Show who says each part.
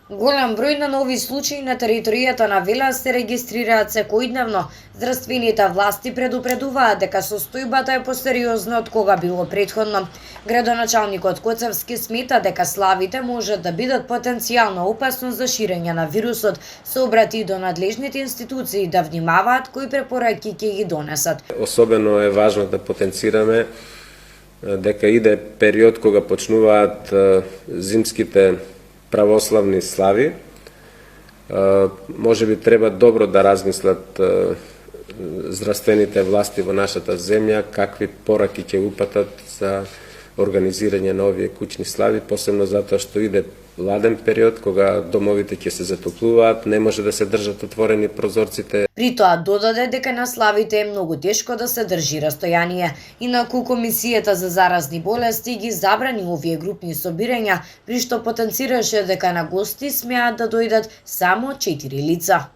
Speaker 1: Голем број на нови случаи на територијата на Велес се регистрираат секојдневно. Здравствените власти предупредуваат дека состојбата е посериозна од кога било претходно. Градоначалникот Коцевски смета дека славите можат да бидат потенцијално опасност за ширење на вирусот. Се обрати до надлежните институции да внимаваат кои препораки ќе ги донесат.
Speaker 2: Особено е важно да потенцираме дека иде период кога почнуваат зимските православни слави. Може би треба добро да размислат здравствените власти во нашата земја какви пораки ќе упатат за организирање на овие куќни слави, посебно затоа што иде ладен период кога домовите ќе се затоплуваат, не може да се држат отворени прозорците.
Speaker 1: При тоа додаде дека на славите е многу тешко да се држи растојание. Инаку Комисијата за заразни болести ги забрани овие групни собирања, при што потенцираше дека на гости смеат да дојдат само 4 лица.